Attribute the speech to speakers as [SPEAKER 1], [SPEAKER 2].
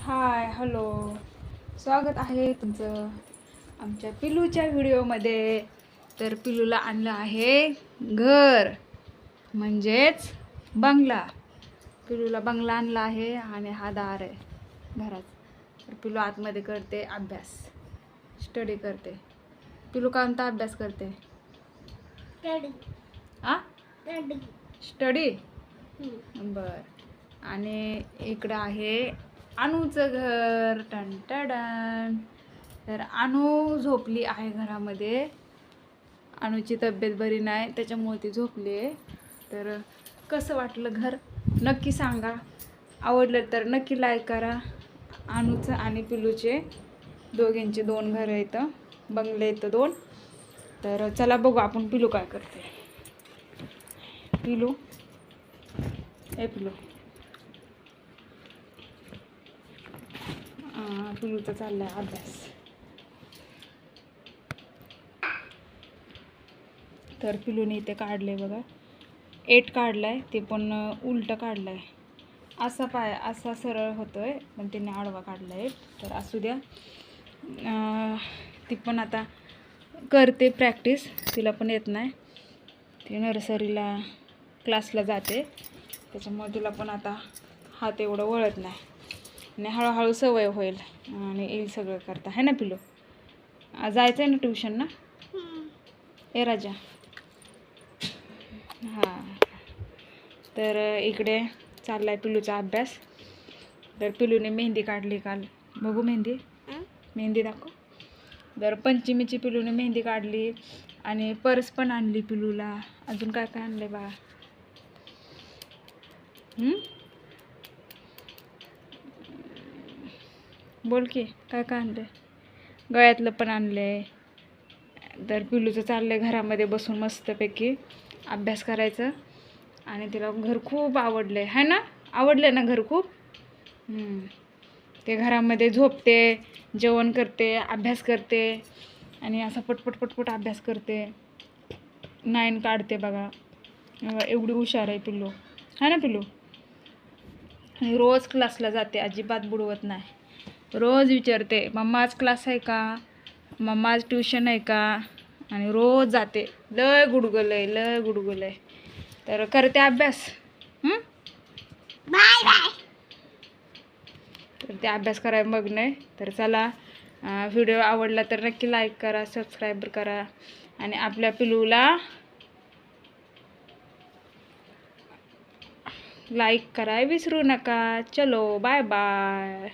[SPEAKER 1] Hi hello, स्वागत आहे तुमचं आमच्या पिलूच्या व्हिडिओमध्ये. तर पिलूला आणलं आहे घर, म्हणजेच बंगला. पिलूला बंगला आणला आहे आणि हा दार आहे घरात. तर पिलू आतमध्ये करते अभ्यास, स्टडी करते. पिलू कोणता अभ्यास करते? स्टडी. बर. आणि इकडं आहे अनुचं घर. टन. तर अनु झोपली आहे घरामध्ये. अनुची तब्येत बरी नाही, त्याच्यामुळे ती झोपली आहे. तर कसं वाटलं घर नक्की सांगा. आवडलं तर नक्की लाईक करा. अनुचं आणि पिलूचे दोघींचे 2 घर आहेत, बंगले आहेत 2. तर चला बघू आपण पिलू काय करते. पिलू पिलू पिलूचा चाललाय अभ्यास. तर पिलूने इथे काढले बघा, 8 काढलाय, ते पण उलट काढलाय. असा पाय असा सरळ होतोय, पण तिने आडवा काढलाय. तर असू द्या. ती पण आता करते प्रॅक्टिस. तिला पण येत नाही, ती नर्सरीला क्लासला जाते, त्याच्यामुळे तिला पण आता हात एवढं वळत नाही. आणि हळूहळू सवय होईल आणि येईल सगळं करता, है ना पिलू? जायचं आहे ना ट्युशन ना? ए राजा. हां. तर इकडे चाललाय पिलूचा अभ्यास. तर पिलूने मेहंदी काढली काल. बघू मेहंदी दाखव. तर पंचमीची पिलूने मेहंदी काढली आणि पर्स पण आणली पिलूला. अजून काय काय आणले बा? बोल की, काय काय आणले? गळ्यातलं पण आणले. तर पिलूचं चाललंय घरामध्ये बसून मस्तपैकी अभ्यास करायचं. आणि तिला घर खूप आवडले, है ना? आवडले ना घर खूप? ते घरामध्ये झोपते, जेवण करते, अभ्यास करते आणि असा पटपट अभ्यास करते. 9 काढते बघा. एवढी हुशार आहे पिल्लू, है ना पिल्लू? आणि रोज क्लासला जाते, अजिबात बुडवत नाही. रोज विचारते, मम्मा आज क्लास आहे का, मम्मा आज ट्युशन आहे का? आणि रोज जाते. लय गुडगुल आहे. तर करते अभ्यास. Bye bye. तर ते अभ्यास करायला मग नाही. तर चला, व्हिडिओ आवडला तर नक्की लाईक करा, सबस्क्राईब करा आणि आपल्या पिलूला लाईक करायला विसरू नका. चलो बाय बाय.